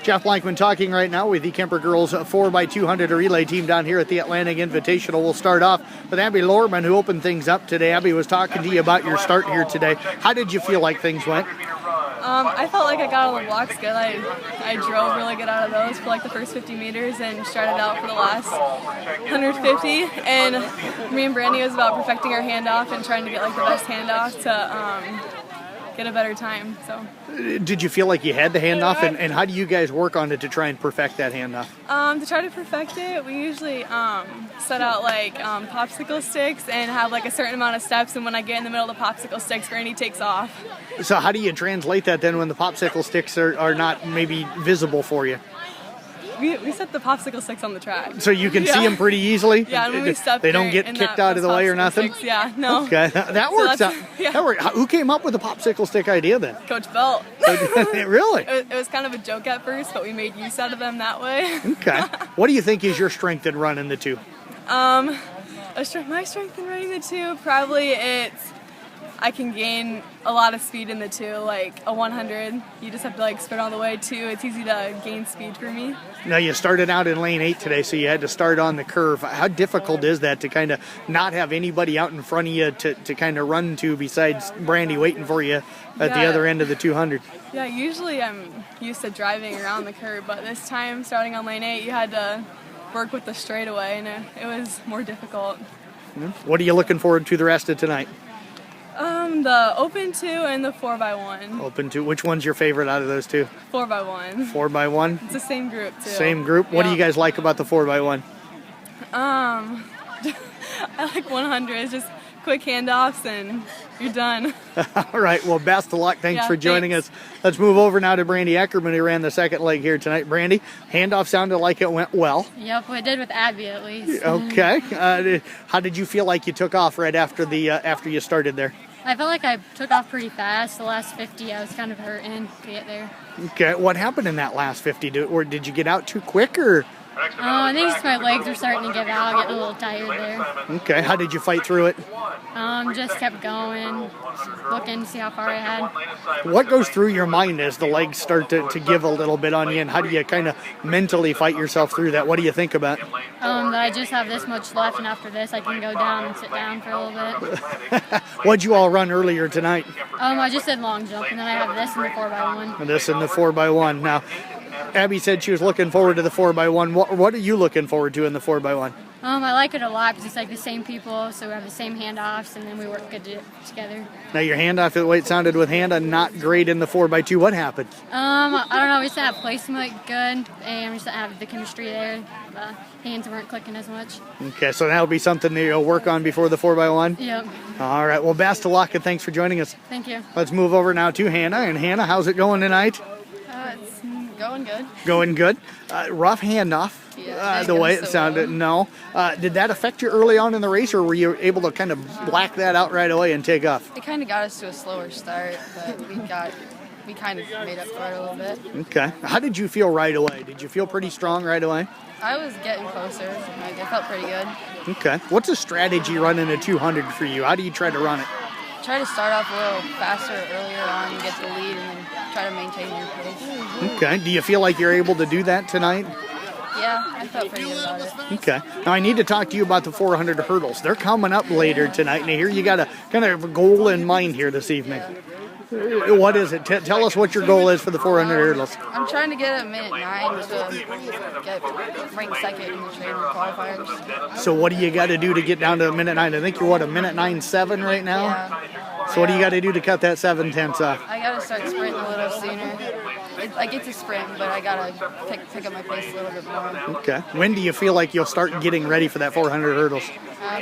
Jeff Blankman talking right now with the Kuemper girls 4x200 relay team down here at the Atlantic Invitational. We'll start off with Abby Lorman, who opened things up today. Abby was talking to you about your start here today. How did you feel like things went? I felt like I got all the blocks good. I drove really good out of those for like the first 50 meters and started out for the last 150. And me and Brandy was about perfecting our handoff and trying to get like the best handoff to get a better time. So. Did you feel like you had the handoff, and how do you guys work on it to try and perfect that handoff? To try to perfect it, we usually set out like popsicle sticks and have like a certain amount of steps, and when I get in the middle of the popsicle sticks, Brandy takes off. So how do you translate that then when the popsicle sticks are not maybe visible for you? We set the popsicle sticks on the track. So you can see them pretty easily? Yeah, and when we step they don't get kicked out of the way or nothing? Sticks, yeah, no. Okay, that works out. Yeah. That worked. Who came up with the popsicle stick idea then? Coach Belt. Really? It was kind of a joke at first, but we made use out of them that way. Okay. What do you think is your strength in running the two? My strength in running the two, probably I can gain a lot of speed in the two, like a 100. You just have to like sprint all the way. Two, it's easy to gain speed for me. Now you started out in lane 8 today, so you had to start on the curve. How difficult is that to kind of not have anybody out in front of you to kind of run to besides Brandy waiting for you at the other end of the 200? Yeah, usually I'm used to driving around the curve, but this time starting on lane 8, you had to work with the straightaway, and it was more difficult. What are you looking forward to the rest of tonight? The open 2 and the 4x1. Open 2. Which one's your favorite out of those two? 4x1. 4x1? It's the same group too. Same group? What do you guys like about the 4x1? I like 100s, just quick handoffs and you're done. All right, well, best of luck. Thanks for joining us. Let's move over now to Brandy Eckerman, who ran the second leg here tonight. Brandy, handoff sounded like it went well. Yep, it did with Abby at least. Okay. How did you feel like you took off right after after you started there? I felt like I took off pretty fast. The last 50, I was kind of hurting to get there. Okay, what happened in that last 50? Or did you get out too quick, or? I think just my legs were starting to give out, getting a little tired there. Okay, how did you fight through it? Just kept going, looking to see how far I had. What goes through your mind as the legs start to give a little bit on you, and how do you kind of mentally fight yourself through that? What do you think about? That I just have this much left, and after this I can go down and sit down for a little bit. What'd you all run earlier tonight? I just did long jump, and then I have this in the 4x1. And this in the 4x1. Now, Abby said she was looking forward to the 4x1. What are you looking forward to in the 4x1? I like it a lot because it's like the same people, so we have the same handoffs, and then we work good together. Now your handoff, the way it sounded with Hannah, not great in the 4x2. What happened? I don't know. We just didn't have placement good, and we just didn't have the chemistry there. The hands weren't clicking as much. Okay, so that'll be something that you'll work on before the 4x1? Yep. All right, well, best of luck, and thanks for joining us. Thank you. Let's move over now to Hannah. And Hannah, how's it going tonight? It's going good. Going good. Rough handoff. Yeah, the way it sounded. Well. No. Did that affect you early on in the race, or were you able to kind of black that out right away and take off? It kind of got us to a slower start, but we kind of made up for it a little bit. Okay. How did you feel right away? Did you feel pretty strong right away? I was getting closer. It felt pretty good. Okay. What's a strategy running a 200 for you? How do you try to run it? Try to start off a little faster earlier on and get the lead, and then try to maintain your pace. Okay. Do you feel like you're able to do that tonight? Yeah, I felt pretty good about it. Okay. Now I need to talk to you about the 400 hurdles. They're coming up later tonight, and I hear you got a kind of a goal in mind here this evening. What is it? Tell us what your goal is for the 400 hurdles. I'm trying to get a minute 9 to get ranked second in the trainer qualifiers. So what do you got to do to get down to a minute 9? I think you're, a minute 9.7 right now? Yeah. So what do you got to do to cut that 7/10 off? I got to start sprinting a little sooner. I get to sprint, but I got to pick up my pace a little bit more. Okay. When do you feel like you'll start getting ready for that 400 hurdles?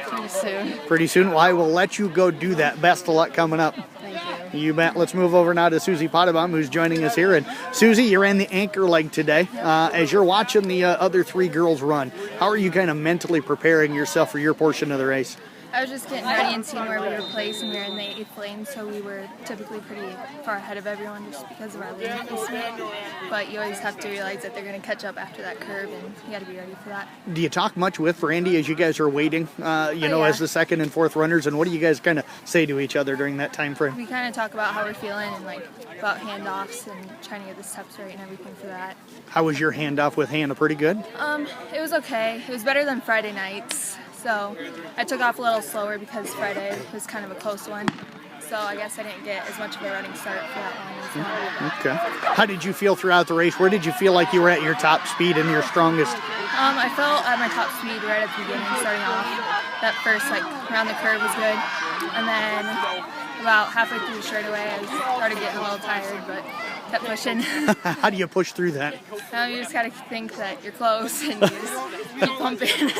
Pretty soon. Pretty soon? Well, I will let you go do that. Best of luck coming up. Thank you. You bet. Let's move over now to Susie Potabom, who's joining us here. And Susie, you're in the anchor leg today. As you're watching the other three girls run, how are you kind of mentally preparing yourself for your portion of the race? I was just getting ready and seeing where we were placed, and we were in the 8th lane, so we were typically pretty far ahead of everyone just because of our lane placement. But you always have to realize that they're going to catch up after that curve, and you got to be ready for that. Do you talk much with Randy as you guys are waiting, yeah. as the second and fourth runners, and what do you guys kind of say to each other during that time frame? We kind of talk about how we're feeling and like about handoffs and trying to get the steps right and everything for that. How was your handoff with Hannah? Pretty good? It was okay. It was better than Friday nights. So I took off a little slower because Friday was kind of a close one. So I guess I didn't get as much of a running start for that one. Okay. How did you feel throughout the race? Where did you feel like you were at your top speed and your strongest? I felt at my top speed right at the beginning, starting off. That first, around the curve was good. And then about halfway through the straightaway, I started getting a little tired, but kept pushing. How do you push through that? You just got to think that you're close and you just keep pumping.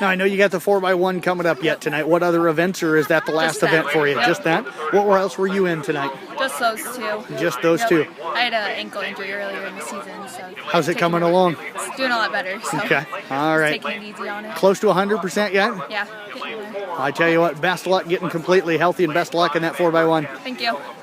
Now, I know you got the 4x1 coming up yet tonight. What other events, or is that the last event for you? Yep. Just that? What else were you in tonight? Just those two. Just those two? I had an ankle injury earlier in the season. So how's it coming along? It's doing a lot better. So okay. All right. Taking it easy on it. Close to 100% yet? Yeah. Getting there. I tell you what, best of luck getting completely healthy and best of luck in that 4x1. Thank you.